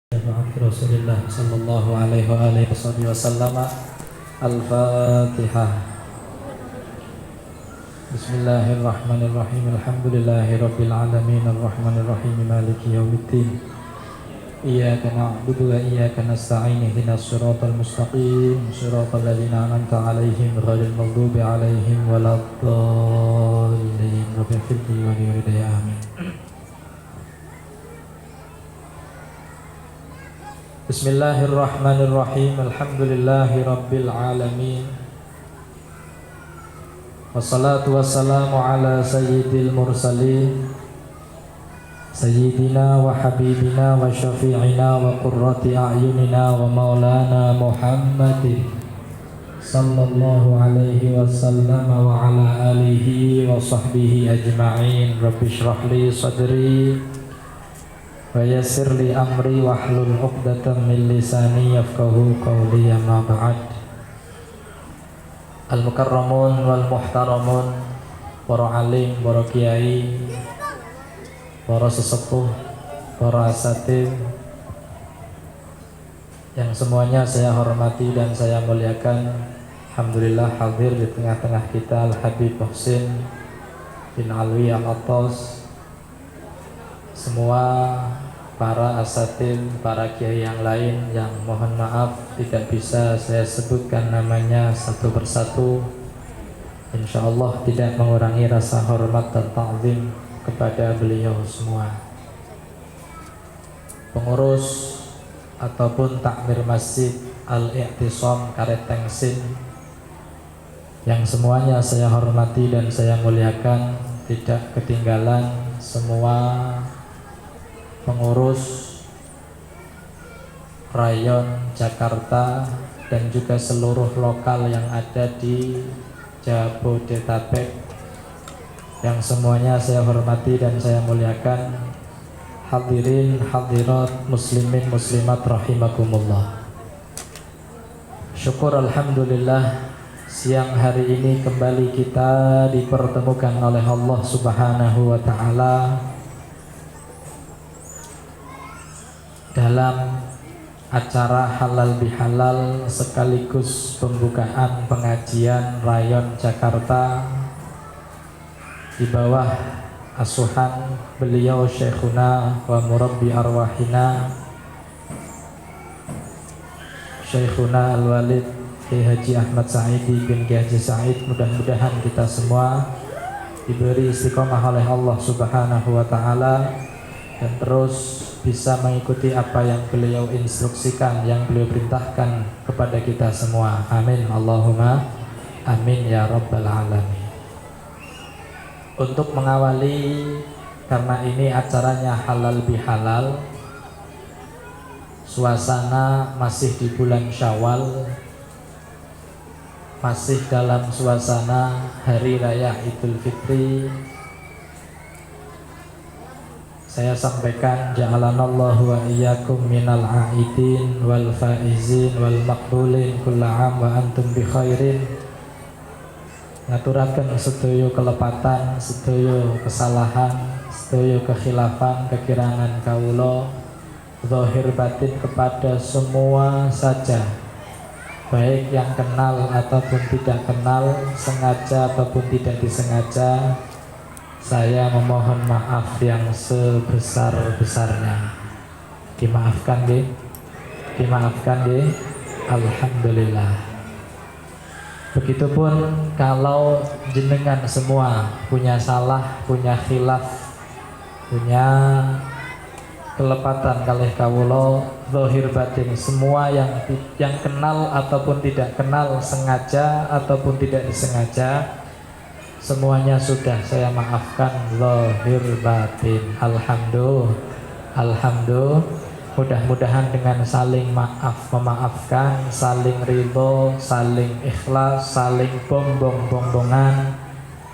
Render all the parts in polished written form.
Rasulullah sallallahu alaihi wa alihi wasallam. Al-Fatihah. Bismillahirrahmanirrahim. Alhamdulillahirabbil alamin arrahmanir rahim maliki yaumiddin. Iyyaka na'budu wa iyyaka nasta'in ihdinas siratal mustaqim siratal ladzina an'amta 'alaihim ghairil maghdubi 'alaihim waladdallin. Rabbil ighfirli wa li walidayya amin. Bismillahirrahmanirrahim. Alhamdulillahi rabbil alamin. Wassalatu wassalamu ala sayyidil mursalin Sayyidina wa habibina wa syafi'ina wa qurrati a'yunina wa maulana Muhammadin sallallahu alaihi wasallam wa ala alihi wa sahbihi ajma'in. Rabbi shrah li sadri wa yassir li amri wahlul 'uqdatam min lisani yafqahu qawli. Amma ba'd. Al-mukarramun wal muhtaramun, para alim, para kiai, para sesepuh, para asatidz yang semuanya saya hormati dan saya muliakan. Alhamdulillah hadir di tengah-tengah kita Al-Habib Muhsin bin Alwi Al-Attas, semua para asatidz, para kiai yang lain yang mohon maaf tidak bisa saya sebutkan namanya satu persatu. Insyaallah tidak mengurangi rasa hormat dan ta'zim kepada beliau semua. Pengurus ataupun takmir Masjid Al-I'tisam Karet Tengsin yang semuanya saya hormati dan saya muliakan, tidak ketinggalan semua pengurus rayon Jakarta dan juga seluruh lokal yang ada di Jabodetabek yang semuanya saya hormati dan saya muliakan. Hadirin hadirat muslimin muslimat rahimakumullah. Syukur alhamdulillah, siang hari ini kembali kita dipertemukan oleh Allah Subhanahu wa ta'ala dalam acara halal bihalal sekaligus pembukaan pengajian rayon Jakarta di bawah asuhan beliau Syekhuna wa murabbi arwahina Syekhuna Al-Walid Haji Ahmad Sa'idi bin Haji Sa'id. Mudah-mudahan kita semua diberi istiqomah oleh Allah Subhanahu wa ta'ala dan terus bisa mengikuti apa yang beliau instruksikan, yang beliau perintahkan kepada kita semua. Amin Allahumma amin ya rabbal alamin. Untuk mengawali, karena ini acaranya halal bihalal, suasana masih di bulan Syawal, masih dalam suasana hari raya Idul Fitri. Saya sampaikan ja'alanallahu wa iyyakum minal a'idin wal faizin wal maqbulin kulla'am wa antum bi khairin. Ngaturaken sedaya kelepatan, sedaya kesalahan, sedaya kekhilafan, kekirangan kawula zahir batin kepada semua saja, baik yang kenal ataupun tidak kenal, sengaja ataupun tidak disengaja. Saya memohon maaf yang sebesar-besarnya. Dimaafkan deh, dimaafkan deh. Alhamdulillah. Begitupun kalau jenengan semua punya salah, punya khilaf, punya kelepatan kalih kawula zahir batin, semua yang kenal ataupun tidak kenal, sengaja ataupun tidak disengaja, semuanya sudah saya maafkan zahir batin. Alhamdulillah. Mudah-mudahan dengan saling maaf memaafkan, saling ridho, saling ikhlas, saling bombongan,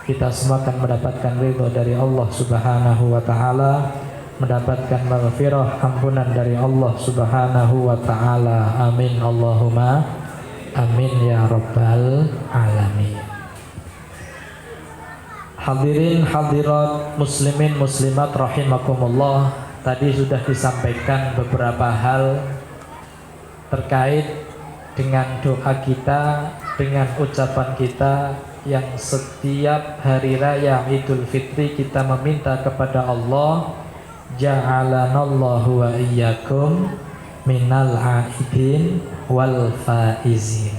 kita semua akan mendapatkan ridho dari Allah Subhanahu wa ta'ala, mendapatkan maghfirah, ampunan dari Allah Subhanahu wa ta'ala. Amin Allahumma amin ya rabbal alamin. Hadirin hadirat muslimin muslimat rahimakumullah. Tadi sudah disampaikan beberapa hal terkait dengan doa kita, dengan ucapan kita yang setiap hari raya Idul Fitri kita meminta kepada Allah, ja'alanallahu wa iyyakum minal aidin wal faizin.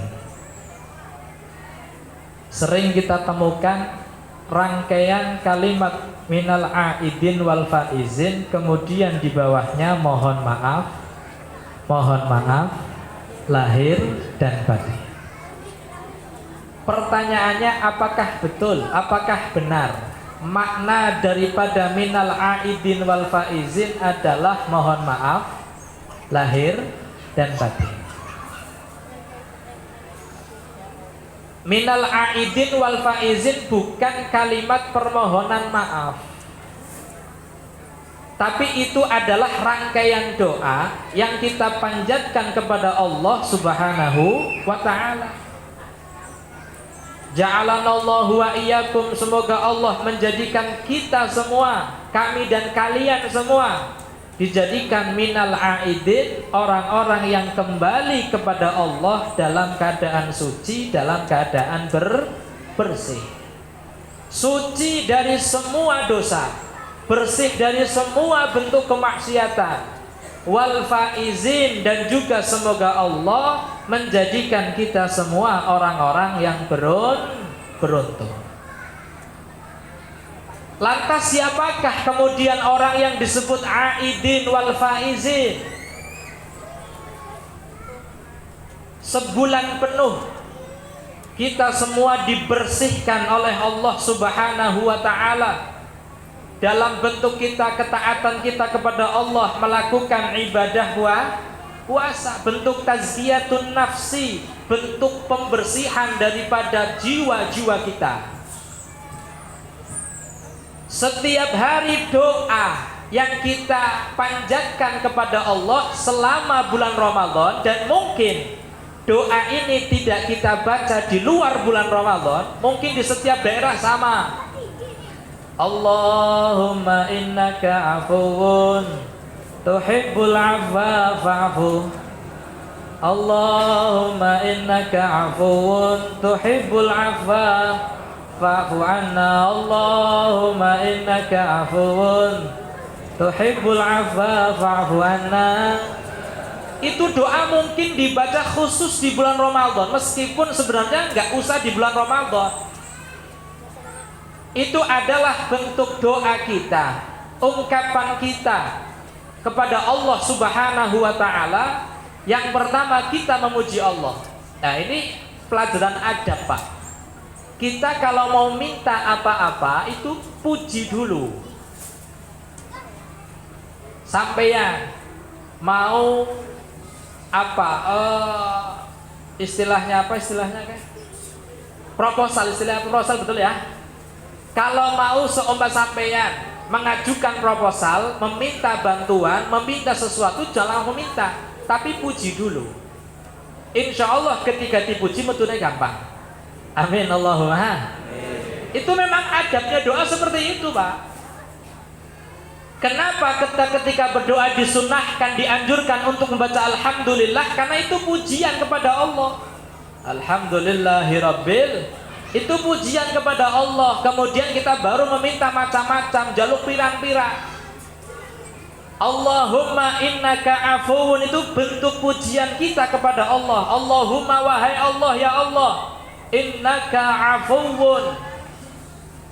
Sering kita temukan rangkaian kalimat minal aidin wal faizin, kemudian di bawahnya mohon maaf lahir dan batin. Pertanyaannya, apakah betul, apakah benar makna daripada minal aidin wal faizin adalah mohon maaf lahir dan batin? Minal aidin wal faizin bukan kalimat permohonan maaf, tapi itu adalah rangkaian doa yang kita panjatkan kepada Allah Subhanahu wa ta'ala. Ja'alanallahu wa iyyakum, semoga Allah menjadikan kita semua, kami dan kalian semua, dijadikan minal aidin, orang-orang yang kembali kepada Allah dalam keadaan suci, dalam keadaan bersih, suci dari semua dosa, bersih dari semua bentuk kemaksiatan, wal faizin, dan juga semoga Allah menjadikan kita semua orang-orang yang beruntung. Lantas siapakah kemudian orang yang disebut aidin wal faizin? Sebulan penuh kita semua dibersihkan oleh Allah Subhanahu wa ta'ala dalam bentuk kita, ketaatan kita kepada Allah, melakukan ibadah puasa, bentuk tazkiyatun nafsi, bentuk pembersihan daripada jiwa-jiwa kita. Setiap hari doa yang kita panjatkan kepada Allah selama bulan Ramadan, dan mungkin doa ini tidak kita baca di luar bulan Ramadan, mungkin di setiap daerah sama. Allahumma innaka afuwun tuhibbul afwa fa'fu. Allahumma innaka afuwun tuhibbul afwa fa'fu anna. Allahumma innaka afuwun tuhibbul afwa fa'fu anna. Itu doa mungkin dibaca khusus di bulan Ramadan, meskipun sebenarnya nggak usah di bulan Ramadan. Itu adalah bentuk doa kita, ungkapan kita kepada Allah Subhanahu wa ta'ala. Yang pertama, kita memuji Allah. Nah, ini pelajaran adab, Pak. Kita kalau mau minta apa-apa itu puji dulu. Sampeyan mau apa? Istilahnya apa istilahnya, kan? Proposal, istilah proposal, betul ya? Kalau mau seumpama sampeyan mengajukan proposal, meminta bantuan, meminta sesuatu, jangan langsung minta, tapi puji dulu. Insya Allah ketika dipuji metune gampang. Amin Allahumma. Itu memang adabnya doa seperti itu, Pak. Kenapa ketika berdoa disunahkan, dianjurkan untuk membaca alhamdulillah? Karena itu pujian kepada Allah. Alhamdulillahirabbil, itu pujian kepada Allah. Kemudian kita baru meminta macam-macam, jaluk pirang-pirang. Allahumma innaka afuwun, itu bentuk pujian kita kepada Allah. Allahumma, wahai Allah, ya Allah, innaka afuwun,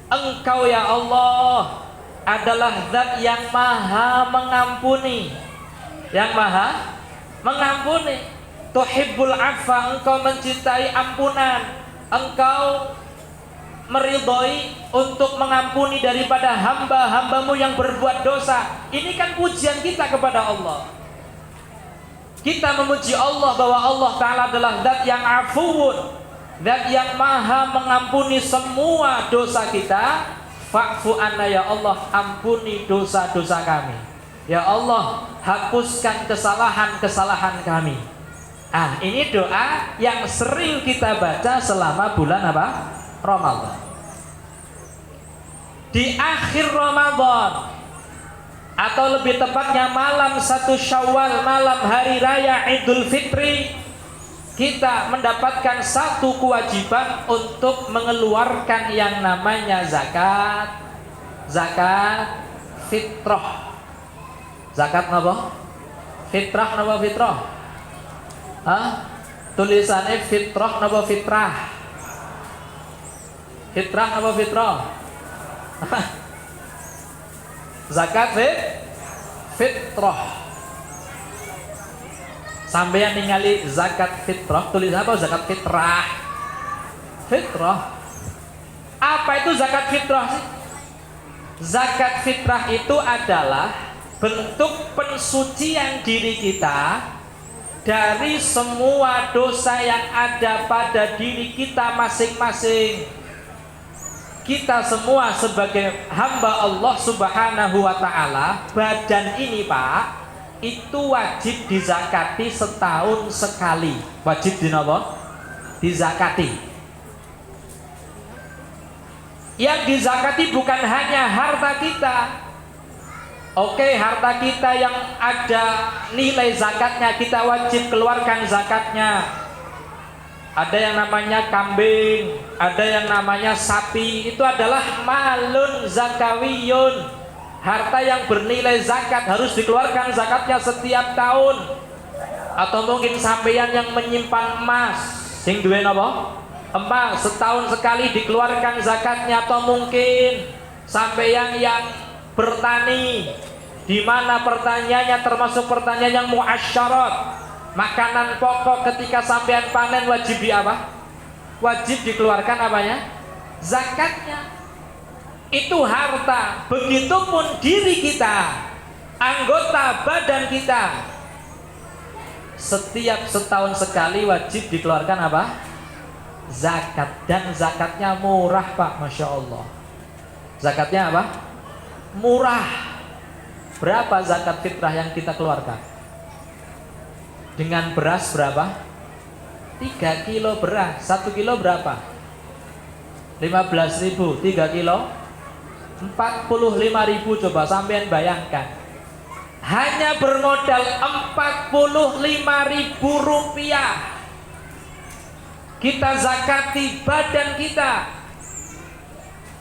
engkau ya Allah adalah zat yang maha mengampuni, yang maha mengampuni. Tuhibbul afwa, engkau mencintai ampunan, engkau meridhoi untuk mengampuni daripada hamba-hambamu yang berbuat dosa. Ini kan pujian kita kepada Allah. Kita memuji Allah bahwa Allah Ta'ala adalah zat yang afuwun, zat yang maha mengampuni semua dosa kita. Fa'fu anna, ya Allah, ampuni dosa-dosa kami. Ya Allah, hapuskan kesalahan-kesalahan kami. Ah, ini doa yang sering kita baca selama bulan apa? Ramadan. Di akhir Ramadan atau lebih tepatnya malam 1 Syawal, malam hari raya Idul Fitri, kita mendapatkan satu kewajiban untuk mengeluarkan yang namanya zakat fitrah. Zakat apa? Fitrah napa fitrah? Tulisannya fitrah napa fitrah? Fitrah napa fitrah? Zakat fitrah. Sampai yang ningali zakat fitrah, tulis apa? Zakat fitrah. Fitrah. Apa itu zakat fitrah sih? Zakat fitrah itu adalah bentuk pensucian diri kita dari semua dosa yang ada pada diri kita masing-masing. Kita semua sebagai hamba Allah Subhanahu wa ta'ala, badan ini Pak, itu wajib dizakati setahun sekali. Wajib dizakati. Yang dizakati bukan hanya harta kita. Oke, harta kita yang ada nilai zakatnya, kita wajib keluarkan zakatnya. Ada yang namanya kambing, ada yang namanya sapi, itu adalah malun zakawiyun, harta yang bernilai zakat, harus dikeluarkan zakatnya setiap tahun. Atau mungkin sampeyan yang menyimpan emas, sing duwe napa? Emas, setahun sekali dikeluarkan zakatnya. Atau mungkin sampeyan yang bertani, di mana pertanyaannya termasuk pertanyaan yang muasyarat, makanan pokok ketika sampean panen wajib apa? Wajib dikeluarkan apanya? Zakatnya. Itu harta. Begitupun diri kita, anggota badan kita, setiap setahun sekali wajib dikeluarkan apa? Zakat. Dan zakatnya murah Pak, Masya Allah. Zakatnya apa? Murah. Berapa zakat fitrah yang kita keluarkan? Dengan beras berapa? 3 kilo beras. 1 kilo berapa? 15.000. 3 kilo 45.000. Coba sampean bayangkan, hanya bermodal 45.000 rupiah kita zakati badan kita.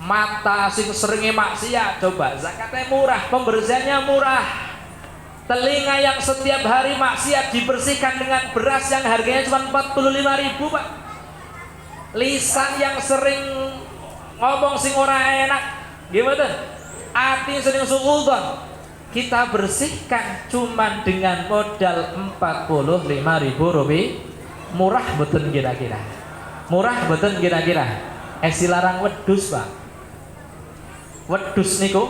Mata sing seringe maksiat, coba zakatnya murah, pembersihannya murah. Telinga yang setiap hari maksiat dibersihkan dengan beras yang harganya cuma 45.000 Pak. Lisan yang sering ngomong sing ora enak, gimana? Hati sering suudzon, kita bersihkan cuma dengan modal 45.000 rupiah. Murah betul kira-kira? Murah betul kira-kira? Silarang wedus Pak. Wedus niku,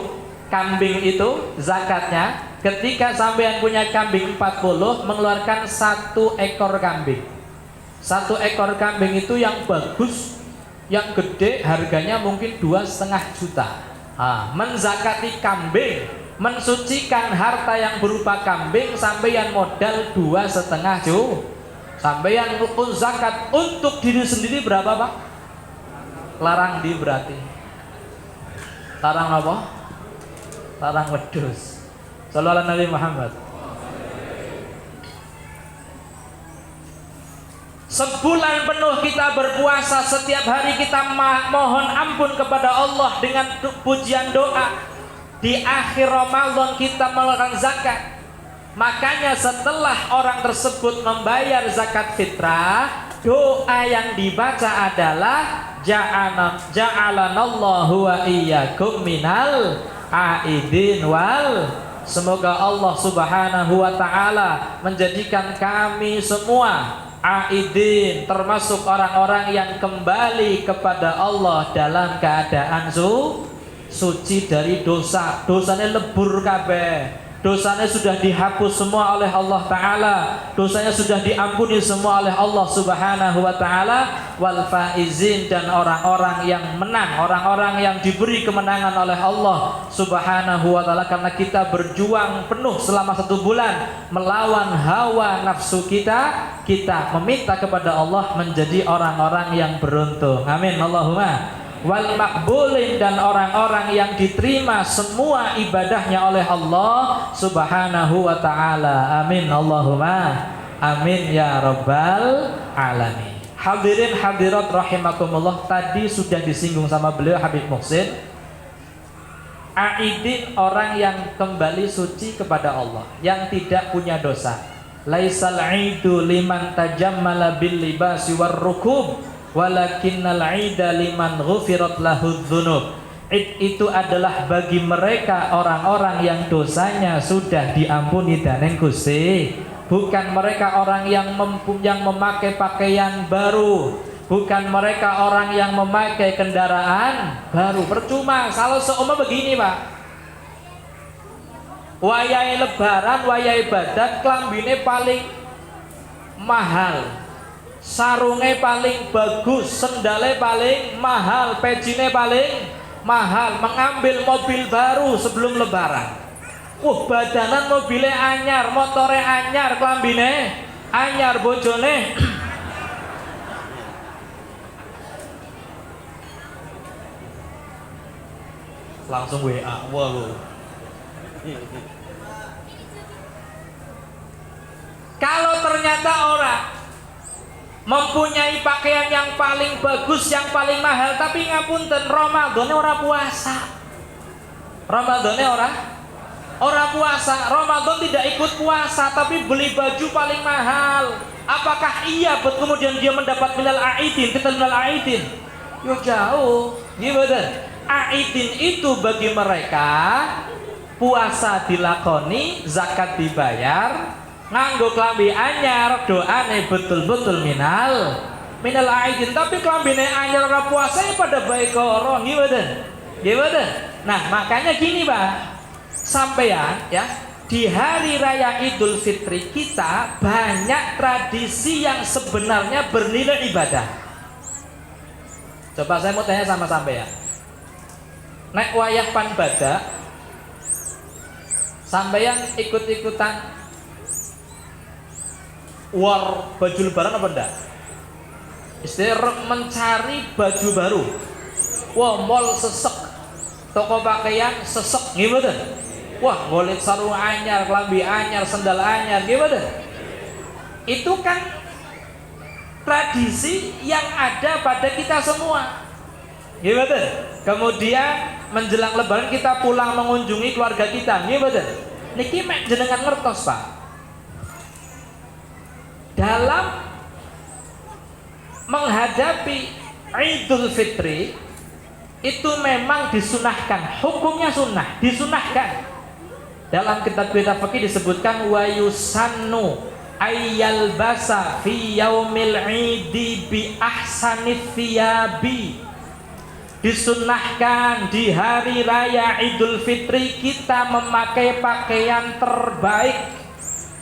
kambing itu zakatnya, ketika sampean punya kambing 40, mengeluarkan 1 ekor kambing. 1 ekor kambing itu yang bagus, yang gede, harganya mungkin 2,5 juta. Menzakati kambing, mensucikan harta yang berupa kambing, sampean modal 2,5 juta. Sampean zakat untuk diri sendiri berapa Pak? Larang di berarti. Larang apa? Larang wedus. Sallallahu Nabi Muhammad. Sebulan penuh kita berpuasa, setiap hari kita mohon ampun kepada Allah dengan pujian doa. Di akhir Ramadan kita melakukan zakat. Makanya setelah orang tersebut membayar zakat fitrah, doa yang dibaca adalah ja'alanallahu wa iyyakum minal aidin wal. Semoga Allah Subhanahu wa ta'ala menjadikan kami semua aidin, termasuk orang-orang yang kembali kepada Allah dalam keadaan suci dari dosa. Dosanya lebur kabeh, dosanya sudah dihapus semua oleh Allah Ta'ala, dosanya sudah diampuni semua oleh Allah Subhanahu wa Ta'ala. Wal faizin, dan orang-orang yang menang, orang-orang yang diberi kemenangan oleh Allah Subhanahu wa Ta'ala, karena kita berjuang penuh selama 1 bulan melawan hawa nafsu kita. Kita meminta kepada Allah menjadi orang-orang yang beruntung. Amin Allahumma wal makbulin, dan orang-orang yang diterima semua ibadahnya oleh Allah Subhanahu wa taala. Amin Allahumma amin ya rabbal alamin. Hadirin hadirat rahimakumullah, tadi sudah disinggung sama beliau Habib Muhsin. Aidin orang yang kembali suci kepada Allah, yang tidak punya dosa. Laisal aidu liman tajammala bil libasi war rukub, walakinnal aida liman ghufirat lahu dzunub. Id itu adalah bagi mereka orang-orang yang dosanya sudah diampuni dening Gusti, bukan mereka orang yang memakai pakaian baru, bukan mereka orang yang memakai kendaraan baru. Percuma kalau seumpama begini Pak, wayahe lebaran, wayahe Badat, klambine paling mahal, sarunge paling bagus, sendale paling mahal, pecine paling mahal, mengambil mobil baru sebelum lebaran. Badanan mobile anyar, motore anyar, klambine anyar, bojone langsung WA, wah lu. Kalau ternyata orang mempunyai pakaian yang paling bagus, yang paling mahal, tapi ngapunten Ramadannya ora puasa, Ramadannya ora puasa, Ramadan tidak ikut puasa, tapi beli baju paling mahal, apakah iya kemudian dia mendapat minal aidin? Kita minal aidin yo jauh, gimana? Aidin itu bagi mereka puasa dilakoni, zakat dibayar, nganggo klambi anyar, doane betul-betul minal aidin. Tapi klambine anyar ora puasa ya pada baik koro, gimana? Nah makanya gini Pak, sampean ya, di hari raya Idul Fitri kita banyak tradisi yang sebenarnya bernilai ibadah. Coba saya mau tanya sama sampean, nek wayah pan Badak sampeyan ikut-ikutan war baju lebaran apa enggak? Istilah mencari baju baru. Wah, mall sesek, toko pakaian sesek, gimana? Wah, golek sarung anyar, klambi anyar, sendal anyar, gimana? Itu kan tradisi yang ada pada kita semua, gimana? Kemudian menjelang lebaran kita pulang mengunjungi keluarga kita, gimana? Niki mek jenengan ngertos Pak, dalam menghadapi Idul Fitri itu memang disunahkan, hukumnya sunnah, disunahkan. Dalam kitab-kitab fikih disebutkan wa yusannu ayyal basa fi yaumil idi bi ahsanith thiyabi. Disunnahkan di hari raya Idul Fitri kita memakai pakaian terbaik,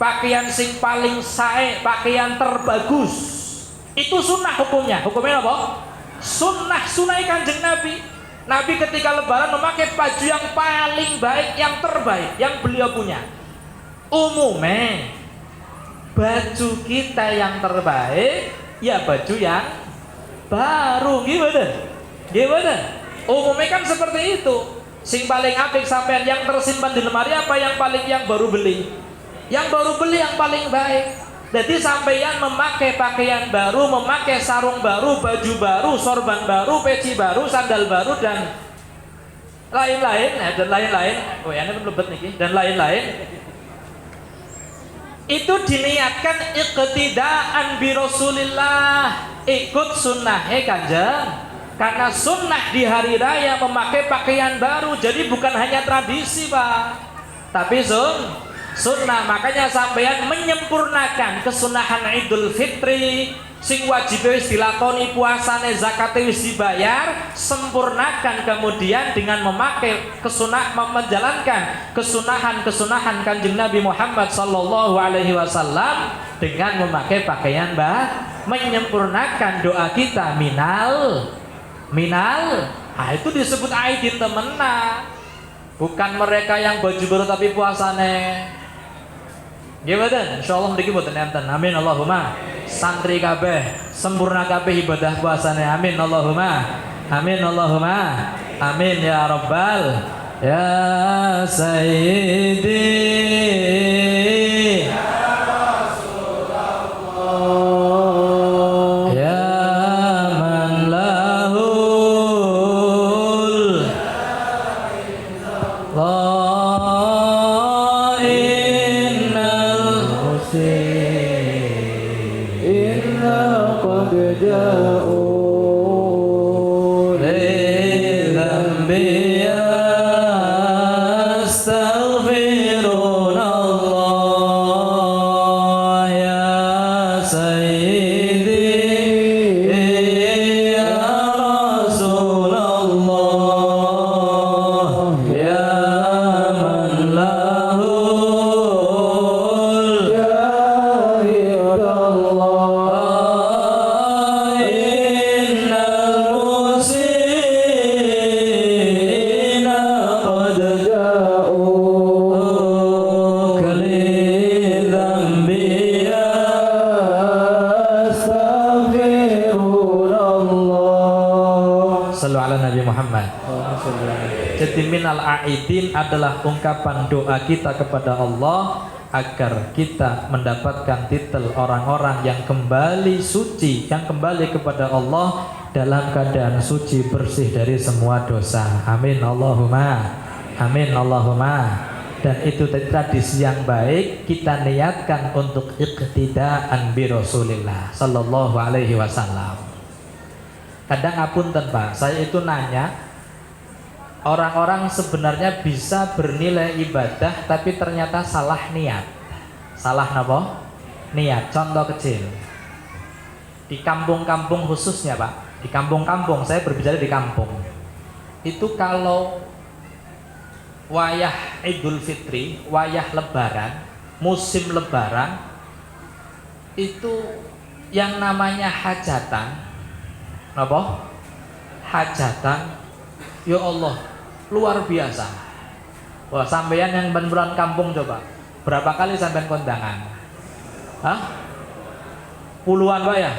pakaian sing paling sae, pakaian terbagus. Itu sunnah hukumnya. Hukumnya apa? Sunnah Kanjeng Nabi. Nabi ketika lebaran memakai baju yang paling baik, yang terbaik, yang beliau punya. Umumnya baju kita yang terbaik ya baju yang baru, gimana? Umumnya kan seperti itu. Sing paling apik sampean yang tersimpan di lemari apa yang baru beli? Yang baru beli yang paling baik. Jadi sampeyan memakai pakaian baru, memakai sarung baru, baju baru, sorban baru, peci baru, sandal baru dan lain-lain, oh ya ini lebet nih, dan lain-lain. Itu diniatkan iqtidaan bi Rasulillah, ikut sunnahnya Kanjeng. Karena sunnah di hari raya memakai pakaian baru, jadi bukan hanya tradisi Pak, tapi sunnah. Makanya sampeyan menyempurnakan kesunahan Idul Fitri, sing wajib wis dilakoni, puasane, zakate wis dibayar, sempurnakan kemudian dengan memakai menjalankan kesunahan Kanjeng Nabi Muhammad sallallahu alaihi wasallam dengan memakai pakaian menyempurnakan doa kita minal. Itu disebut aidin temenan. Bukan mereka yang baju baru tapi puasane. Gimana? Insyaallah mriki mboten enten. Amin Allahumma. Santri kabeh sempurna kabeh ibadah puasane. Amin Allahumma. Amin Allahumma amin ya rabbal ya sayyidi ya man lahul la innal inna qad ja'u Jadi minal a'idin adalah ungkapan doa kita kepada Allah agar kita mendapatkan titel orang-orang yang kembali suci, yang kembali kepada Allah dalam keadaan suci bersih dari semua dosa. Amin Allahumma amin Allahumma. Dan itu tradisi yang baik kita niatkan untuk iqtidaan bi Rasulillah sallallahu alaihi wasallam. Kadang apunten Pak, saya itu nanya, orang-orang sebenarnya bisa bernilai ibadah tapi ternyata salah niat. Salah napa? Niat. Contoh kecil. Di kampung-kampung khususnya Pak, di kampung-kampung, saya berbicara di kampung. Itu kalau wayah Idul Fitri, wayah Lebaran, musim Lebaran, itu yang namanya hajatan. Napa? Hajatan. Ya Allah, luar biasa. Wah, sampeyan yang beneran kampung coba, berapa kali sampeyan kondangan? Hah? Puluhan Pak ya?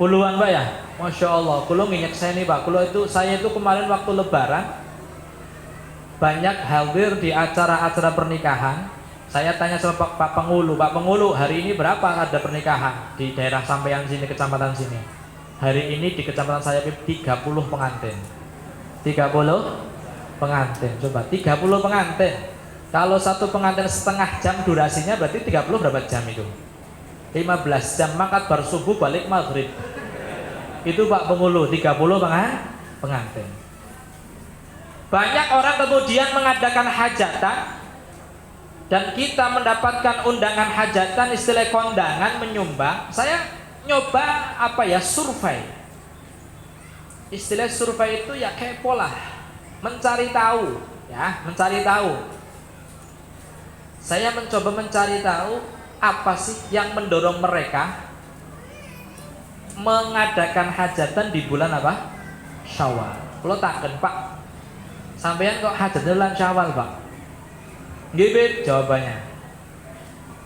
Puluhan Pak ya? Masya Allah, kulo nginyak saya nih Pak. Saya itu kemarin waktu Lebaran banyak hadir di acara-acara pernikahan. Saya tanya sama Pak Pengulu, Pak Pengulu, hari ini berapa ada pernikahan di daerah sampeyan sini, kecamatan sini? Hari ini di kecamatan saya 30 pengantin. 30 pengantin, coba 30 pengantin. Kalau satu pengantin setengah jam durasinya berarti 30 berapa jam itu? 15 jam, makat bar subuh balik maghrib. Itu Pak Pengulu, 30 pengantin. Banyak orang kemudian mengadakan hajatan dan kita mendapatkan undangan hajatan, istilah kondangan, menyumbang. Saya nyoba survei. Istilah survei itu ya kepo lah, mencari tahu, ya, mencari tahu. Saya mencoba mencari tahu apa sih yang mendorong mereka mengadakan hajatan di bulan apa? Syawal. Kalau takkan Pak, sampeyan kok hajatan bulan Syawal Pak? Gibit jawabannya.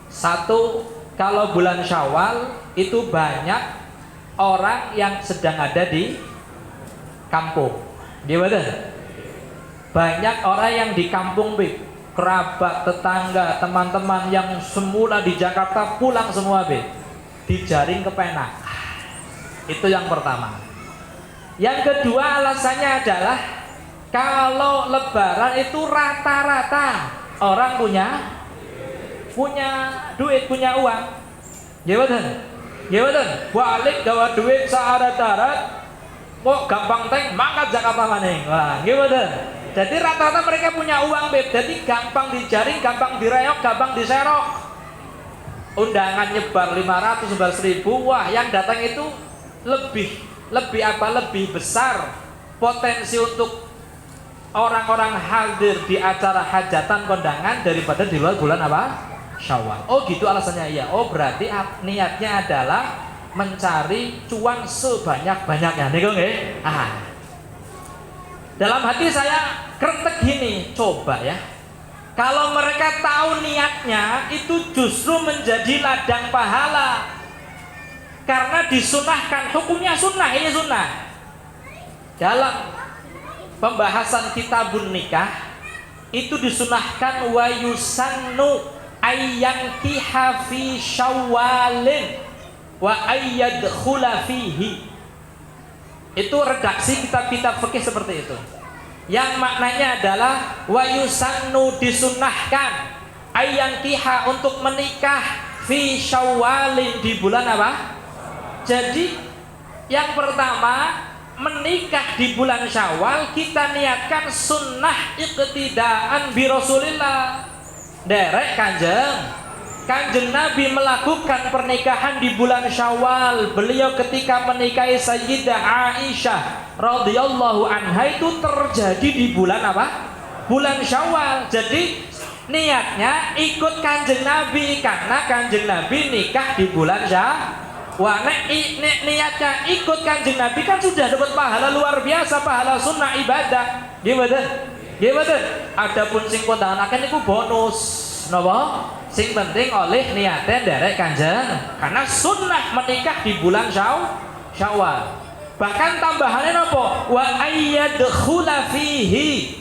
Satu, kalau bulan Syawal itu banyak orang yang sedang ada di kampung. Gimana? Banyak orang yang di kampung, Bib. Kerabat, tetangga, teman-teman yang semula di Jakarta pulang semua, Bib. Dijaring ke Penak. Itu yang pertama. Yang kedua alasannya adalah kalau Lebaran itu rata-rata orang punya duit, punya uang. Gimana? Balik gawa duit searat-arat. Kok gampang teng mangkat Jakarta maning. Wah, gimana? Jadi rata-rata mereka punya uang, Beb. Jadi gampang dijaring, gampang direok, gampang diserok. Undangan nyebar 500, 11.000. Wah, yang datang itu lebih besar potensi untuk orang-orang hadir di acara hajatan kondangan daripada di luar bulan apa? Syawal. Oh, gitu alasannya ya. Oh, berarti niatnya adalah mencari cuan sebanyak-banyaknya. Nih nggih. Dalam hati saya kretek gini, coba ya. Kalau mereka tahu niatnya itu justru menjadi ladang pahala. Karena disunahkan, hukumnya sunnah, ini sunnah. dalam pembahasan kitabun nikah itu disunahkan wa yusannu ayyankiha fi syawalin wa ayyadkhula fihi. Itu redaksi kitab-kitab fikih seperti itu. Yang maknanya adalah wa yusannu, disunahkan, ayyankiha, untuk menikah, fi syawalin, di bulan apa? Jadi yang pertama, menikah di bulan Syawal kita niatkan sunnah iqtidaan bi Rasulillah. Derek Kanjeng Nabi melakukan pernikahan di bulan Syawal. Beliau ketika menikahi Sayyidah Aisyah radhiyallahu anha itu terjadi di bulan apa? Bulan Syawal. Jadi niatnya ikut Kanjeng Nabi karena Kanjeng Nabi nikah di bulan Syawal. Wah, niatnya ikut Kanjeng Nabi kan sudah dapat pahala luar biasa, pahala sunnah ibadah. Gimana? Adapun sing kondangan akan itu bonus, napa? Sing penting oleh niatnya derek Kanjeng, karena sunnah menikah di bulan Syawal. Bahkan tambahannya napa? Wa ayyadkhula fihi.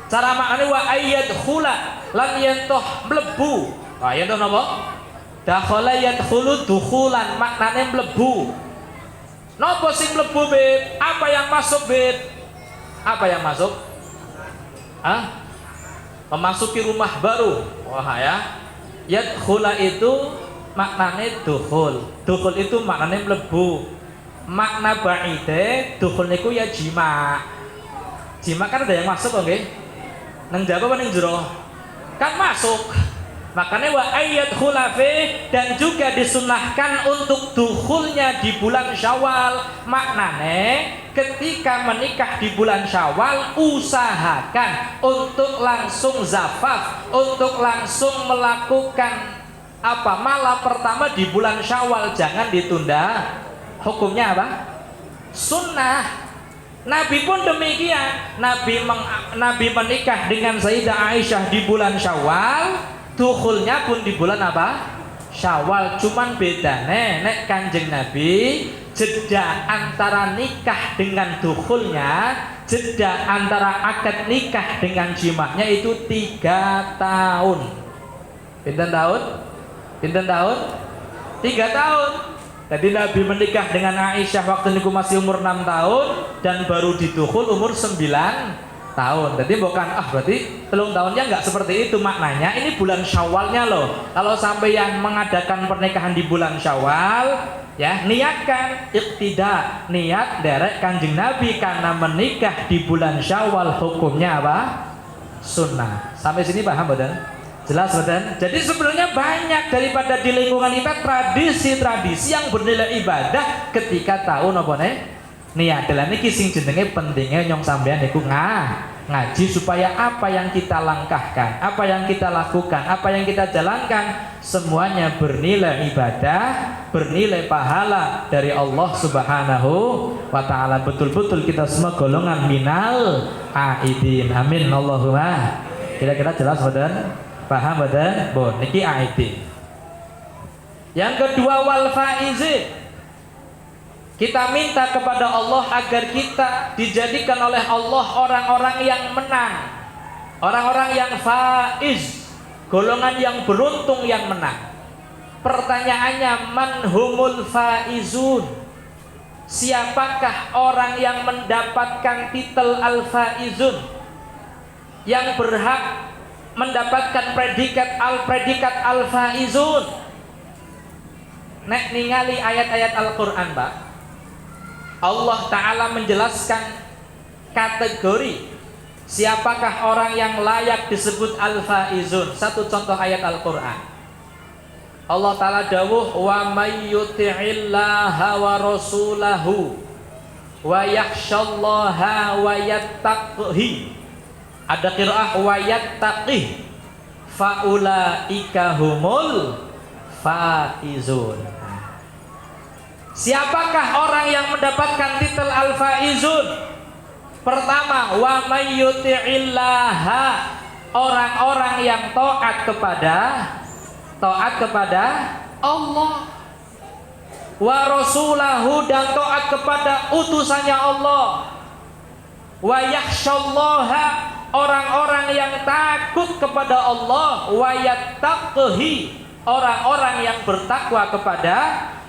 Cara maknanya wa ayyadkhula, lan yentoh mlebu. Wah, yentoh napa? Dakhala yadkhulu dukhulan, maknanya mlebu. Napa sing mlebu, Beb? Apa yang masuk, Beb? Apa yang masuk? Memasuki rumah baru. Wah ya. Yadkhula itu maknanya dukhul. Dukhul itu maknanya mlebu. Makna ba'ide dukhul niku ya jima. Jima kan ada yang masuk kok nggih? Nang jaba apa ning jero? Kan masuk. Makanya wa ayyadkhula fi, dan juga disunahkan untuk dukhulnya di bulan Syawal. Maknanya ketika menikah di bulan Syawal usahakan untuk langsung zafaf, untuk langsung melakukan malam pertama di bulan Syawal, jangan ditunda. Hukumnya apa? Sunnah. Nabi pun demikian. Nabi menikah dengan Sayyidah Aisyah di bulan Syawal. Dukhulnya pun di bulan apa? Syawal. Cuman bedanya nek Kanjeng Nabi jeda antara nikah dengan dukhulnya, jeda antara akad nikah dengan jimaknya itu 3 tahun. Pinten tahun? 3 tahun. Jadi Nabi menikah dengan Aisyah waktu itu masih umur 6 tahun dan baru didukhul umur 9 tahun. Jadi bukan berarti 3 tahunnya nggak seperti itu maknanya. Ini bulan Syawalnya loh. Kalau sampai yang mengadakan pernikahan di bulan Syawal, ya niatkan iqtida, niat derek Kanjeng Nabi karena menikah di bulan Syawal hukumnya apa? Sunnah. Sampai sini paham boten? Jelas boten? Jadi sebenarnya banyak daripada di lingkungan kita tradisi-tradisi yang bernilai ibadah ketika tahu napa niat dalam ini sing jenenge pentingnya nyong sampean niku ngaji supaya apa yang kita langkahkan, apa yang kita lakukan, apa yang kita jalankan semuanya bernilai ibadah, bernilai pahala dari Allah Subhanahu wa taala. Betul-betul kita semua golongan minal aidin. Amin Allahumma. Kira-kira jelas boten? Paham boten? Bon, niki aidin. Yang kedua wal faizin. Kita minta kepada Allah agar kita dijadikan oleh Allah orang-orang yang menang, orang-orang yang faiz, golongan yang beruntung yang menang. Pertanyaannya, man humul faizun? Siapakah orang yang mendapatkan titel al-faizun, yang berhak mendapatkan predikat al-faizun? Nek ningali ayat-ayat Al-Qur'an, Pak, Allah Ta'ala menjelaskan kategori siapakah orang yang layak disebut al-faizun. Satu contoh ayat Al-Quran, Allah Ta'ala dawuh wa may yuti'illaha wa rasulahu wa yakhshallaha wa yattaqihi. Ada qiraah wa yattaqih faulaika humul faizun. Siapakah orang yang mendapatkan titel al-faizun? Pertama, wa may yuti'illaha, orang-orang yang taat kepada Allah, wa rasulahu, dan taat kepada utusannya Allah, wa yakhsyallaha, orang-orang yang takut kepada Allah, wa yattaqhi, orang-orang yang bertakwa kepada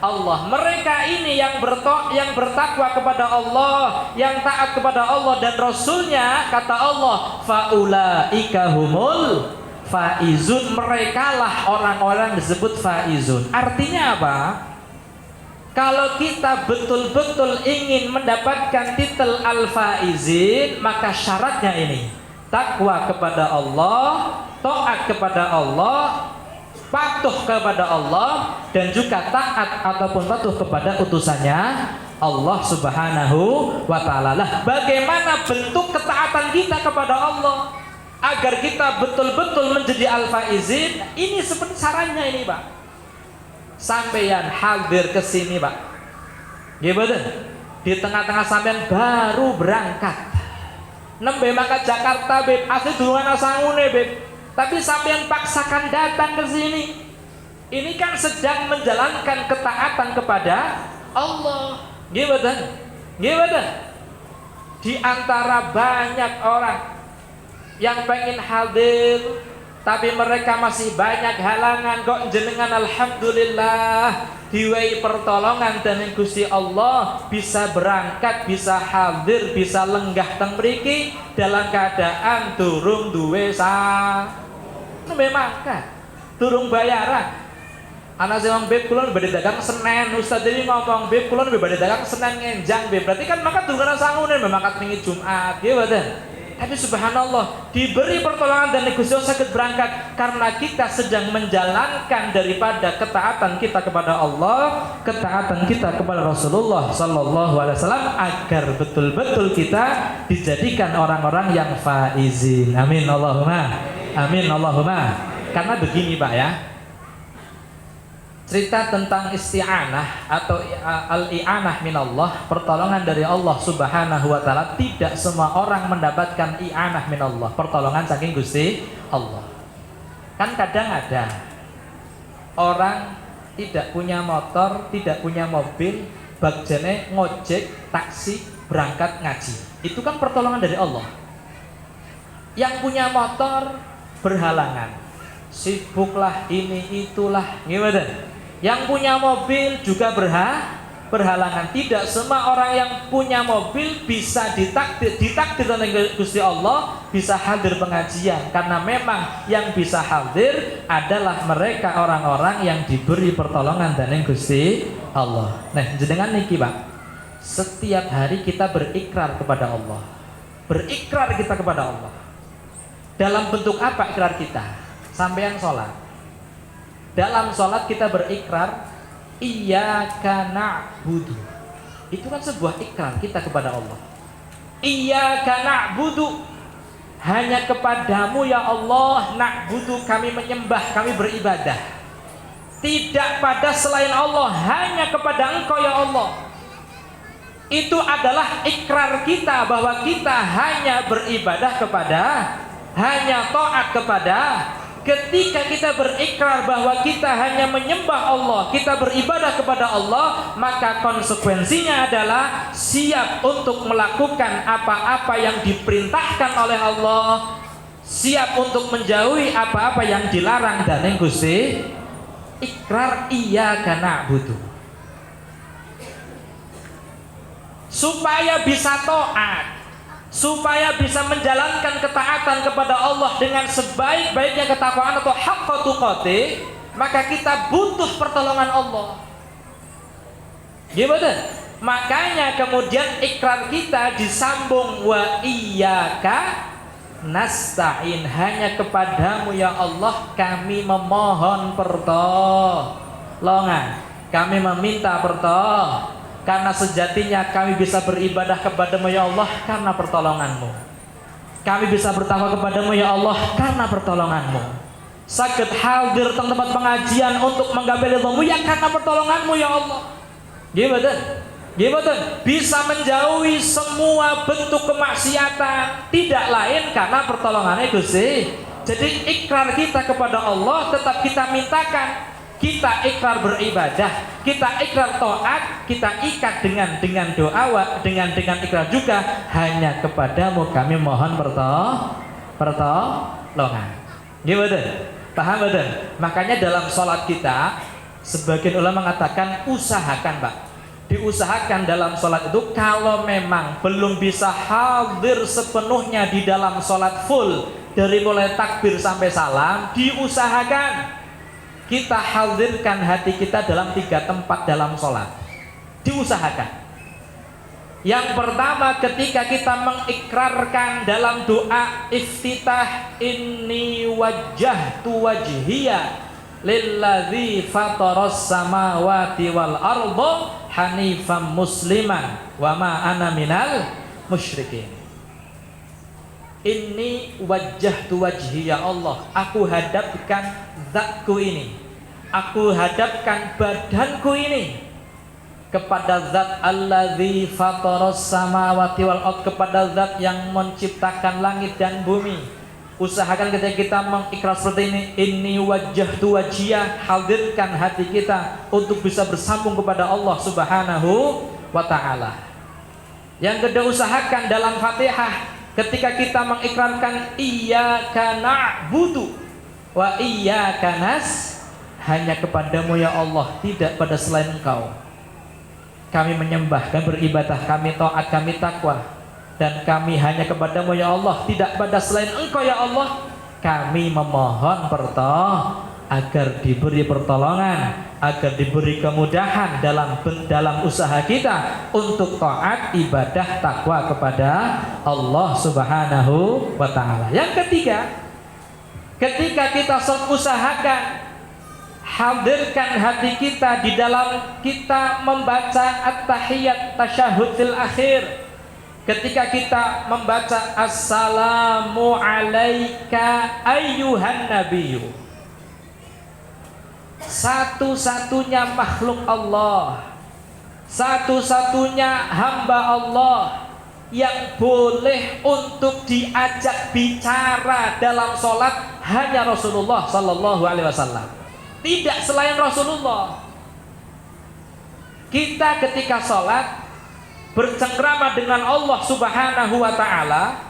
Allah. Mereka ini yang bertakwa kepada Allah, yang taat kepada Allah dan Rasulnya, kata Allah, faulaika humul faizun, merekalah orang-orang disebut faizun. Artinya apa? Kalau kita betul-betul ingin mendapatkan titel al-faizin, maka syaratnya ini: takwa kepada Allah, taat kepada Allah, patuh kepada Allah, dan juga taat ataupun patuh kepada utusannya Allah Subhanahu wa ta'ala. Lah, bagaimana bentuk ketaatan kita kepada Allah agar kita betul-betul menjadi al-faizin? Ini seperti sarannya ini, Pak. Sampeyan hadir ke sini, Pak. Gimana? Di tengah-tengah sampeyan baru berangkat. Nembe maka Jakarta, Beb. Asli duluan asangune, Beb. Tapi sampeyan paksakan datang ke sini. Ini kan sedang menjalankan ketaatan kepada Allah. Gimana? Gimana? Di antara banyak orang yang pengen hadir, tapi mereka masih banyak halangan. Kok jenengan alhamdulillah diwehi pertolongan dan Gusti Allah bisa berangkat, bisa hadir, bisa lenggah teng mriki dalam keadaan durung duwe memang kan durung bayaran. Anak sing Beb kula badhe dagang Senin, Ustaz ini ngomong Beb kula badhe dagang Senin ngenjang Beb. Berarti kan maka durung sangune memakat wingi Jumat, nggih mboten? Tapi subhanallah, diberi pertolongan dan Gusti Allah sakit berangkat karena kita sedang menjalankan daripada ketaatan kita kepada Allah, ketaatan kita kepada Rasulullah sallallahu alaihi wasallam, agar betul-betul kita dijadikan orang-orang yang faizin. Amin Allahumma. Amin Allahumma. Karena begini, Pak, ya. Cerita tentang isti'anah atau al-i'anah minallah, pertolongan dari Allah Subhanahu wa ta'ala. Tidak semua orang mendapatkan i'anah minallah, pertolongan saking Gusti Allah. Kan kadang ada orang tidak punya motor, tidak punya mobil, bagjane ngojek, taksi, berangkat ngaji. Itu kan pertolongan dari Allah. Yang punya motor berhalangan, sibuklah ini itulah, gimana? Yang punya mobil juga berhalangan. Tidak semua orang yang punya mobil bisa ditakdir oleh Gusti Allah bisa hadir pengajian, karena memang yang bisa hadir adalah mereka orang-orang yang diberi pertolongan dari Gusti Allah. Nah, jenengan niki, Pak, setiap hari kita berikrar kepada Allah. Berikrar kita kepada Allah. Dalam bentuk apa ikrar kita? Sampeyan sholat. Dalam sholat kita berikrar iyyaka na'budu. Itu kan sebuah ikrar kita kepada Allah. Iyyaka na'budu, hanya kepadamu ya Allah na'budu, kami menyembah, kami beribadah. Tidak pada selain Allah, hanya kepada Engkau ya Allah. Itu adalah ikrar kita bahwa kita hanya beribadah kepada, hanya taat kepada. Ketika kita berikrar bahwa kita hanya menyembah Allah, kita beribadah kepada Allah, maka konsekuensinya adalah siap untuk melakukan apa-apa yang diperintahkan oleh Allah, siap untuk menjauhi apa-apa yang dilarang dari Gusti. Ikrar iyyaka na'budu. Supaya bisa taat, supaya bisa menjalankan ketaatan kepada Allah dengan sebaik-baiknya ketakwaan atau haqqa tuqatih, maka kita butuh pertolongan Allah. Gimana? Makanya kemudian ikrar kita disambung wa iyyaka nasta'in, hanya kepadamu ya Allah kami memohon pertolongan, kami meminta pertolongan. Karena sejatinya kami bisa beribadah kepadamu ya Allah karena pertolonganmu. Kami bisa bertakwa kepadamu ya Allah karena pertolonganmu. Sakit hadir di tempat pengajian untuk menggapai ridhamu ya karena pertolonganmu ya Allah. Gimana? Gimana? Bisa menjauhi semua bentuk kemaksiatan, tidak lain karena pertolongannya Gusti. Jadi ikrar kita kepada Allah tetap kita mintakan. kita ikrar beribadah, kita ikrar taat, kita ikat dengan doa, dengan ikrar juga, hanya kepadamu kami mohon pertolongan. Gimana? Paham betul? Makanya dalam sholat kita, sebagian ulama mengatakan usahakan, Pak. Diusahakan dalam sholat itu, kalau memang belum bisa hadir sepenuhnya di dalam sholat full, dari mulai takbir sampai salam, diusahakan kita hadirkan hati kita dalam 3 tempat dalam sholat. Diusahakan. Yang pertama, ketika kita mengikrarkan dalam doa iftitah, inni wajjahtu wajhiya lilladzi fataras samawati wal arda hanifan musliman wa ma ana minal musyrikin. Inni wajjahtu wajhi, ya Allah, aku hadapkan zatku ini, aku hadapkan badanku ini kepada zat alladzi fataras samawati wal ard, kepada zat yang menciptakan langit dan bumi. Usahakan ketika kita mengikrar seperti ini, inni wajjahtu wajhiya, hadirkan hati kita untuk bisa bersambung kepada Allah Subhanahu wa ta'ala. Yang kedua, usahakan dalam Fatihah ketika kita mengikrarkan iyyaka na'budu wa iyyaka nas, hanya kepadamu ya Allah, tidak pada selain Engkau kami menyembah, kami beribadah, kami taat, kami takwa, dan kami hanya kepadamu ya Allah, tidak pada selain Engkau ya Allah kami memohon agar diberi pertolongan, agar diberi kemudahan dalam usaha kita untuk taat, ibadah, takwa kepada Allah Subhanahu wa ta'ala. Yang ketiga, ketika kita usahakan hadirkan hati kita di dalam kita membaca at-tahiyat tasyahud fil akhir. Ketika kita membaca assalamu alaika ayyuhan nabiyyu, satu-satunya makhluk Allah, satu-satunya hamba Allah yang boleh untuk diajak bicara dalam sholat hanya Rasulullah Sallallahu Alaihi Wasallam. Tidak selain Rasulullah. Kita ketika sholat bercengkrama dengan Allah Subhanahu wa ta'ala,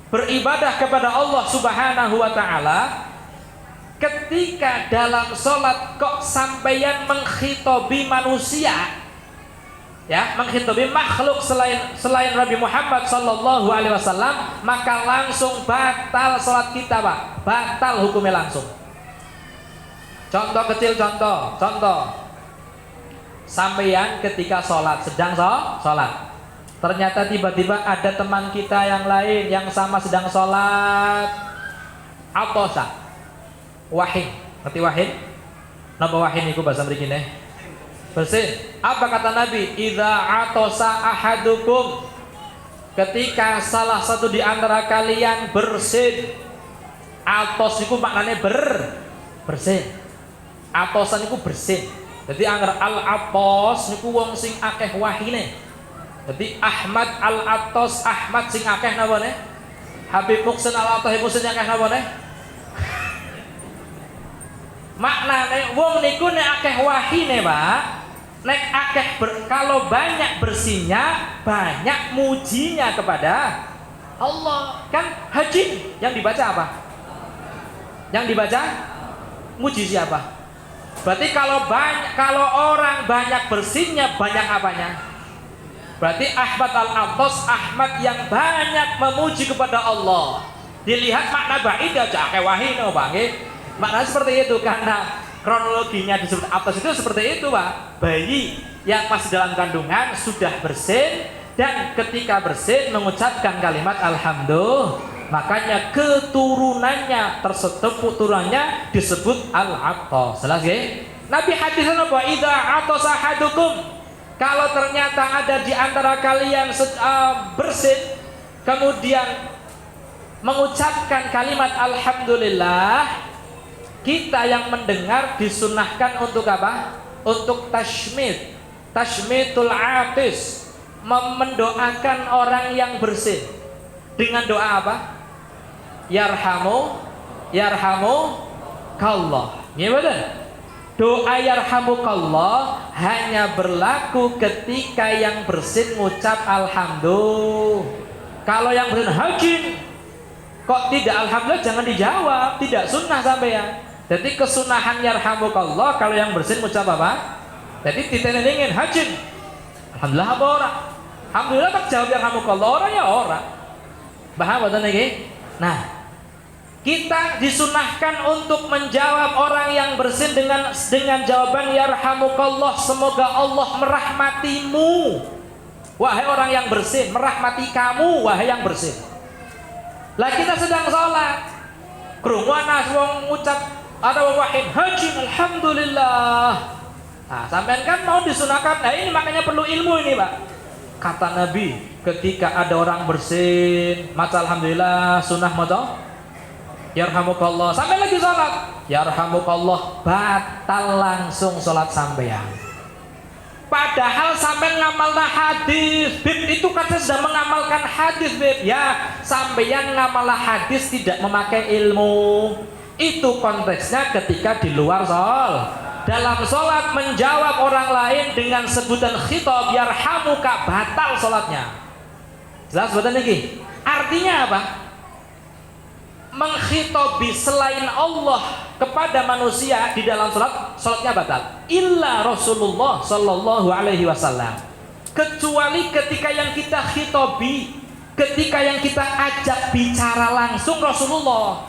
beribadah kepada Allah Subhanahu wa ta'ala. Ketika dalam sholat kok sampeyan menghitobi manusia, ya, menghitobi makhluk selain Nabi Muhammad Sallallahu Alaihi Wasallam, maka langsung batal sholat kita, Pak. Batal hukumnya langsung. Contoh kecil, contoh. Sampeyan ketika sholat, sedang sholat, ternyata tiba-tiba ada teman kita yang lain yang sama sedang sholat, atosa, wahin, ngerti wahin? Napa wahin itu bahasa mriki neh? Bersin. Apa kata Nabi? Idza atosa ahadukum, ketika salah satu di antara kalian bersin. Atos itu maknanya bersin. Atosan itu bersin. Jadi anggar al-atos niku wong sing akeh wahine. Jadi Ahmad al-atos, Ahmad sing akeh napa ne? Habib Muksin al-atos Muksin akeh napa ne? Maknane wong niku nek akeh wahine, Pak. Nek akeh kalau banyak bersihnya, banyak mujinya kepada Allah. Kan haji yang dibaca apa? Yang dibaca muji siapa? Berarti kalau orang banyak bersihnya, banyak apanya? Berarti Ahmad al-Atos, Ahmad yang banyak memuji kepada Allah. Dilihat makna ba'id aja akeh wahino, Pak. Maknanya seperti itu, karena kronologinya disebut atas itu seperti itu, Pak. Bayi yang masih dalam kandungan sudah bersin, dan ketika bersin mengucapkan kalimat alhamdulillah, makanya keturunannya turunannya disebut al-atos. Jelas ya? Nabi hadisnya apa? Idza atasa ahadukum, kalau ternyata ada di antara kalian bersin kemudian mengucapkan kalimat alhamdulillah, kita yang mendengar disunahkan untuk apa? Untuk tashmitul atis, mendoakan orang yang bersin dengan doa apa? Yarhamu kallah. Gimana? Doa yarhamukallah hanya berlaku ketika yang bersin ngucap alhamdulillah. Kalau yang bersin hajin kok tidak alhamdulillah, jangan dijawab, tidak sunnah sampean. Jadi kesunahan yarhamukallah kalau yang bersin ngucap apa? Jadi ditenengin hajin. Alhamdulillah apa orang? Alhamdulillah tak jawab yarhamukallah, orang ya orang. Paham betul niki? Nah, kita disunahkan untuk menjawab orang yang bersin dengan jawaban yarhamukallah, semoga Allah merahmatimu. Wahai orang yang bersin, merahmati kamu wahai yang bersin. Lah kita sedang sholat, krungu ana wong ngucap ada wahid hajin alhamdulillah. Nah, sampean kan mau disunahkan. Nah, ini makanya perlu ilmu ini, Pak. Kata Nabi, ketika ada orang bersin, maca alhamdulillah, sunnah maca yarhamukallah. Sampai lagi sholat, yarhamukallah, batal langsung sholat sampean. Padahal sampean ngamalna hadis, bib itu kan sudah mengamalkan hadis, bib. Ya, sampean ngamalna hadis tidak memakai ilmu. Itu konteksnya ketika di luar sholat. Dalam sholat menjawab orang lain dengan sebutan khitab yarhamuka, batal sholatnya. Jelas betul lagi? Artinya apa? Menghitobi selain Allah kepada manusia di dalam sholat, sholatnya batal. Illa Rasulullah Sallallahu Alaihi Wasallam. Kecuali ketika yang kita khitobi, ketika yang kita ajak bicara langsung Rasulullah.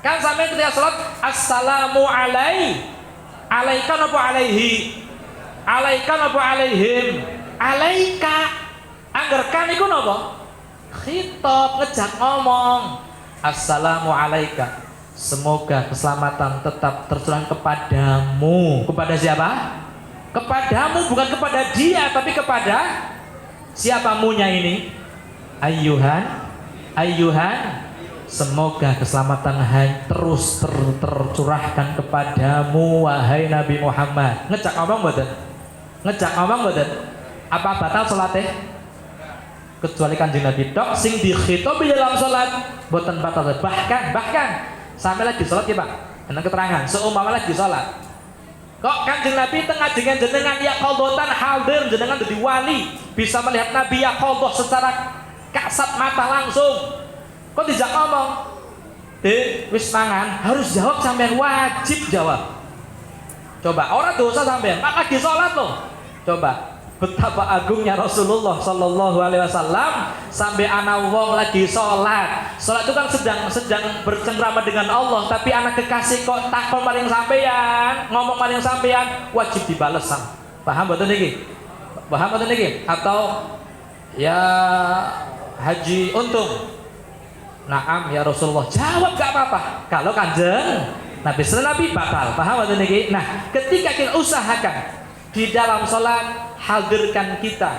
Kan sampai ketika sholat, assalamu alaika apa alaihi, alaika apa alaihim, alaika. Anggerkan iku napa? Khitab, ngejak ngomong. Assalamu alaika, semoga keselamatan tetap tercurahkan kepadamu. Kepada siapa? Kepadamu, bukan kepada dia, tapi kepada siapa munya ini? Ayyuhan, semoga keselamatan terus tercurahkan kepadamu wahai Nabi Muhammad. Ngejak ngomong mboten? Ngejak ngomong mboten? Apa batal salatnya? Kecuali Kanjeng Nabi tok sing dikhitobi dalam salat mboten batal. Bahkan sampai lagi salat ya Pak. Ana keterangan, seumpama lagi salat. Kok Kanjeng Nabi tengah jenengan ya qadhotan hadir, jenengan jadi wali, bisa melihat Nabi ya qadhoh secara kasat mata langsung. Kok dijak ngomong? Wis mangan, harus jawab sampean, wajib jawab. Coba, orang dosa sampean, lagi salat loh. Coba betapa agungnya Rasulullah Sallallahu Alaihi Wasallam sampai anak wong lagi sholat itu kan sedang bercengkrama dengan Allah, tapi anak kekasih kok takon maring sampean, ngomong maring sampean, wajib dibales. Paham betul niki? Paham betul niki? Atau ya Haji Untung, naam ya Rasulullah, jawab gak apa-apa. Kalau Kanjeng Nabi batal. Paham betul niki? Nah, ketika kita usahakan di dalam sholat, hadirkan kita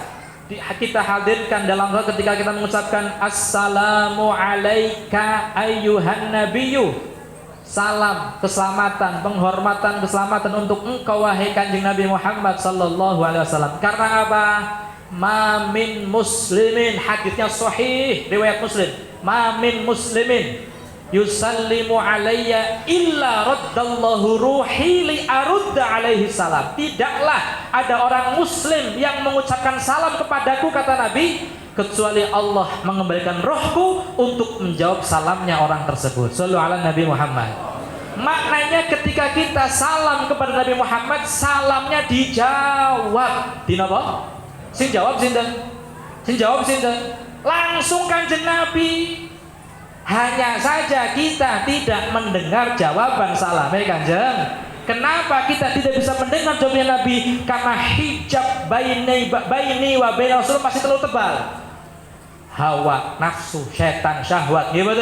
hadirkan dalam sholat ketika kita mengucapkan assalamu alaika ayyuhan nabiyyu, salam keselamatan, penghormatan, keselamatan untuk engkau wahai Kanjeng Nabi Muhammad Sallallahu Alaihi Wasallam. Karena apa? Ma min muslimin, hadisnya sahih riwayat Muslim, ma min muslimin yusallimu alayya illa raddallahu ruhi li arudda alaihi salam. Tidaklah ada orang muslim yang mengucapkan salam kepadaku, kata Nabi, kecuali Allah mengembalikan rohku untuk menjawab salamnya orang tersebut. Shallu ala Nabi Muhammad. Maknanya ketika kita salam kepada Nabi Muhammad, salamnya dijawab. Dinapa? Sing jawab sinten? Sing jawab sinten? Langsung Kanjeng Nabi. Hanya saja kita tidak mendengar jawaban salamnya Kanjeng. Kenapa kita tidak bisa mendengar jawaban Nabi? Karena hijab baini wa baina Rasul masih terlalu tebal. Hawa, nafsu, setan, syahwat, gitu.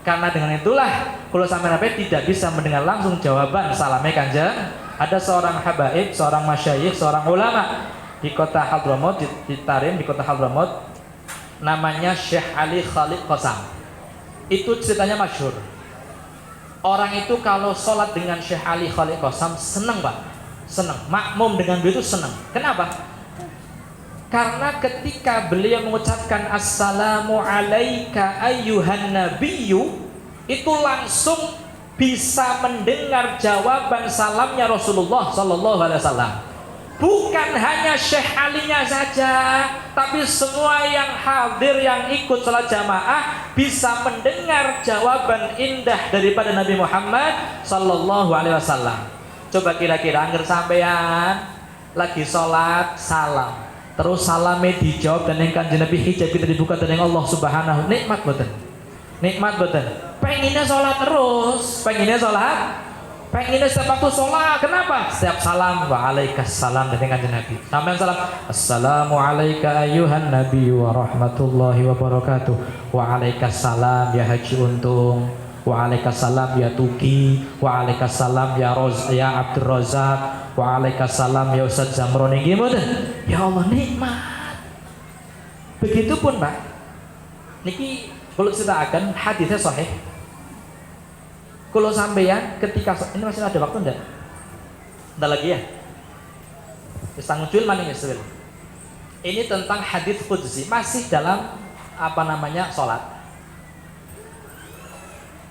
Karena dengan itulah kalau sampai Nabi tidak bisa mendengar langsung jawaban salamnya Kanjeng. Ada seorang habaib, seorang masyayikh, seorang ulama di kota Hadramaut, di Tarim, di kota Hadramaut, namanya Syekh Ali Khalid Qasam. Itu ceritanya masyhur. Orang itu kalau sholat dengan Syekh Ali Khalid Qasam senang Pak, senang, makmum dengan beliau itu senang. Kenapa? Karena ketika beliau mengucapkan assalamu alaika ayyuhan nabiyyu, itu langsung bisa mendengar jawaban salamnya Rasulullah sallallahu alaihi wasallam. Bukan hanya Syekh Alinya saja, tapi semua yang hadir yang ikut salat jamaah bisa mendengar jawaban indah daripada Nabi Muhammad sallallahu alaihi wasallam. Coba kira-kira angger sampean lagi salat salam, terus salamnya dijawab dan yang Kanjeng Nabi hijab kita dibuka dening Allah Subhanahu. Nikmat boten? Nikmat boten? Pengennya sholat terus, pengennya setiap waktu sholat. Kenapa? Setiap salam waalaikumsalam dari Kanjeng Nabi. Sampai salam assalamu alayka ayyuhan nabi wa rahmatullahi wa barakatuh. Waalaikumsalam ya Haji Untung. Waalaikumsalam ya Tuki. Waalaikumsalam ya Abdul Razak. Waalaikumsalam ya Ustaz Zamroni. Gimana? Ya Allah, nikmat. Begitupun Pak. Niki kalau kita akan hadisnya sahih. Kalau sampeyan ketika ini masih ada waktu enggak? Enggak lagi ya? Istangujul maning iswil. Ini tentang hadis qudsi, masih dalam salat.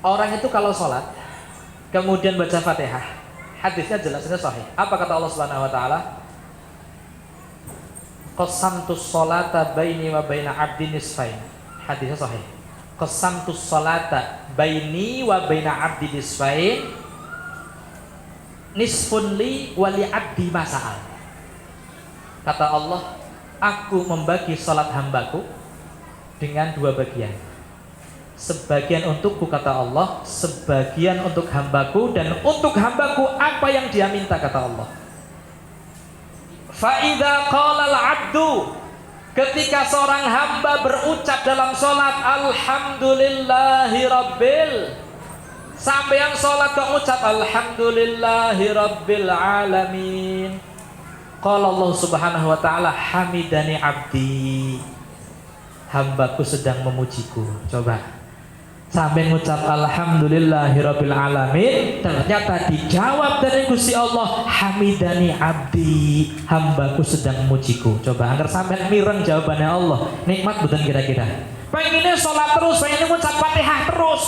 Orang itu kalau salat kemudian baca Fatihah, hadisnya jelasnya sahih. Apa kata Allah Subhanahu wa taala? Qasamtus sholata baini wa baina 'abdi nisfain. Hadisnya sahih. Qasamtus sholata baini wa baina 'abdi nisfain. Nisfun li wa li 'abdi masa'al. Kata Allah, aku membagi salat hambaku dengan dua bagian. Sebagian untukku kata Allah, sebagian untuk hambaku, dan untuk hambaku apa yang dia minta kata Allah. Fa'idha qalal abdu, ketika seorang hamba berucap dalam sholat alhamdulillahi rabbil, sampai yang sholat mengucap alhamdulillahi rabbil alamin, qala Allah subhanahu wa ta'ala hamidani abdi, hambaku sedang memujiku. Coba sampai mengucap alhamdulillahirabbil alamin, ternyata dijawab dari Gusti Allah hamidani abdi, hambaku sedang memujiku. Coba agar sampai mireng jawabannya Allah. Nikmat bukan kira-kira? Pengennya sholat terus, pengennya mengucap Fatihah terus.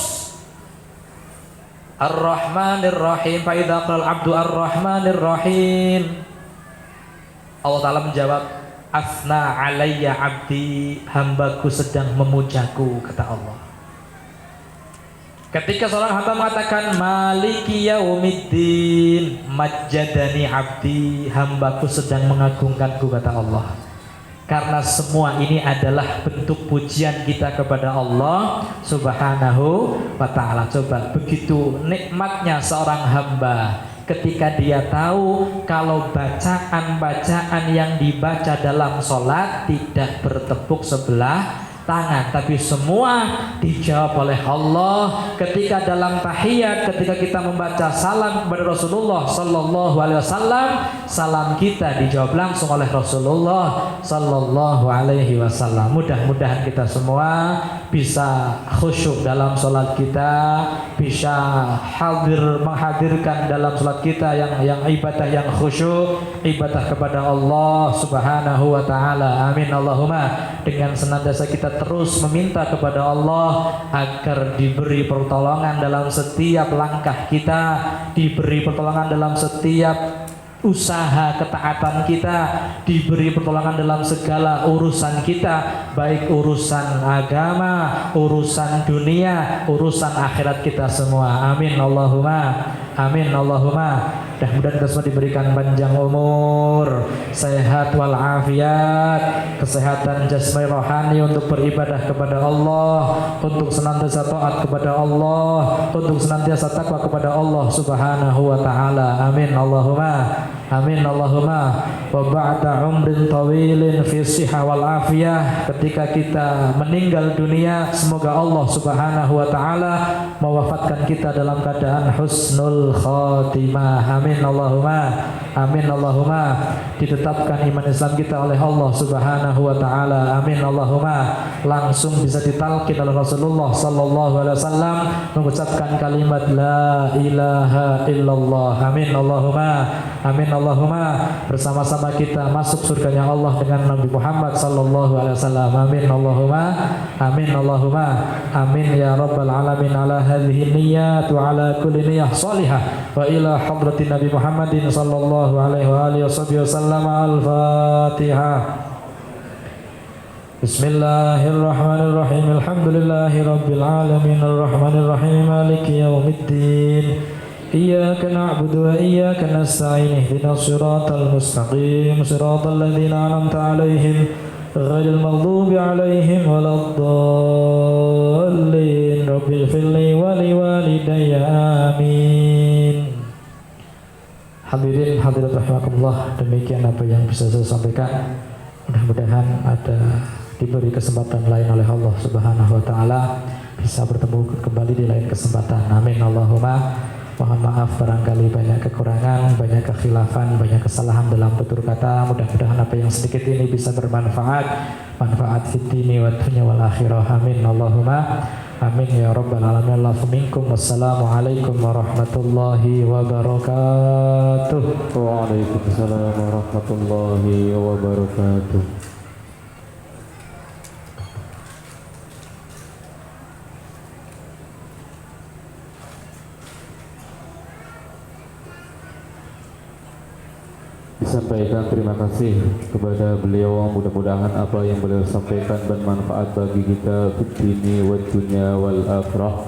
Ar-Rahmanir Rahim, fa idza qala abdu Ar-Rahmanir Rahim, Allah Ta'ala menjawab asna alayya abdi, hambaku sedang memujaku kata Allah. Ketika seorang hamba mengatakan maliki yaumiddin, majjadani abdi, hambaku sedang mengagungkanku kata Allah. Karena semua ini adalah bentuk pujian kita kepada Allah Subhanahu wa ta'ala. Coba begitu nikmatnya seorang hamba ketika dia tahu kalau bacaan-bacaan yang dibaca dalam sholat tidak bertepuk sebelah tangan, tapi semua dijawab oleh Allah. Ketika dalam tahiyat, ketika kita membaca salam kepada Rasulullah sallallahu alaihi wasallam, salam kita dijawab langsung oleh Rasulullah sallallahu alaihi wasallam. Mudah-mudahan kita semua bisa khusyuk dalam salat kita, bisa menghadirkan dalam salat kita yang ibadah yang khusyuk, ibadah kepada Allah Subhanahu wa taala. Amin Allahumma. Dengan senantiasa kita terus meminta kepada Allah agar diberi pertolongan dalam setiap langkah kita, diberi pertolongan dalam setiap usaha ketaatan kita, diberi pertolongan dalam segala urusan kita, baik urusan agama, urusan dunia, urusan akhirat kita semua. Amin Allahumma. Amin Allahumma. Mudah-mudahan kita semua diberikan panjang umur, sehat walafiat, kesehatan jasmani rohani untuk beribadah kepada Allah, untuk senantiasa taat kepada Allah, untuk senantiasa takwa kepada Allah Subhanahu wa taala. Amin Allahumma. Amin Allahumma. Wa ba'da umrin tawilin fi sihah wal afiyah, ketika kita meninggal dunia semoga Allah Subhanahu wa taala mewafatkan kita dalam keadaan husnul khatimah. Amin Allahumma. Amin Allahumma. Ditetapkan iman Islam kita oleh Allah Subhanahu wa taala. Amin Allahumma. Langsung bisa ditalkin oleh Rasulullah sallallahu alaihi wasallam mengucapkan kalimat la ilaha illallah. Amin Allahumma. Amin Allahumma. Bersama-sama kita masuk surganya Allah dengan Nabi Muhammad sallallahu alaihi wasallam. Amin Allahumma. Amin Allahumma. Amin ya rabbal alamin ala hadhihi niyyat wa ala kulli niyyah salihah wa ila hadratin Nabi Muhammadin sallallahu alaihi wa alihi wasallam. Al-Fatihah. Bismillahirrahmanirrahim. Alhamdulillahi rabbil alamin arrahmanir rahim maliki yaumiddin. Iyyaka na'budu wa iyyaka nasta'in ihdinas siratal mustaqim siratal ladzina an'amta 'alaihim ghairil maghdubi 'alaihim waladdallin. Rabbil firli wa liwalidayya amin. Hadirin hadirat rahimakumullah, demikian apa yang bisa saya sampaikan. Mudah-mudahan ada diberi kesempatan lain oleh Allah Subhanahu wa taala bisa bertemu kembali di lain kesempatan. Amin Allahumma. Mohon maaf barangkali banyak kekurangan, banyak kekhilafan, banyak kesalahan dalam tutur kata. Mudah-mudahan apa yang sedikit ini bisa bermanfaat, manfaat fid dini wa dunya wal akhirah. Amin Allahumma. Amin ya rabbal alamin. Minkum. Wassalamualaikum warahmatullahi wabarakatuh. Waalaikumsalam warahmatullahi wabarakatuh. Disampaikan terima kasih kepada beliau. Mudah-mudahan apa yang beliau sampaikan bermanfaat bagi kita fid dini wad dunya wal akhirah.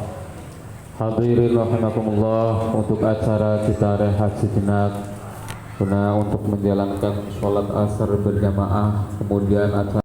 Hadirin rahimakumullah, untuk acara kita rehat sejenak guna untuk menjalankan sholat asar berjamaah, kemudian acara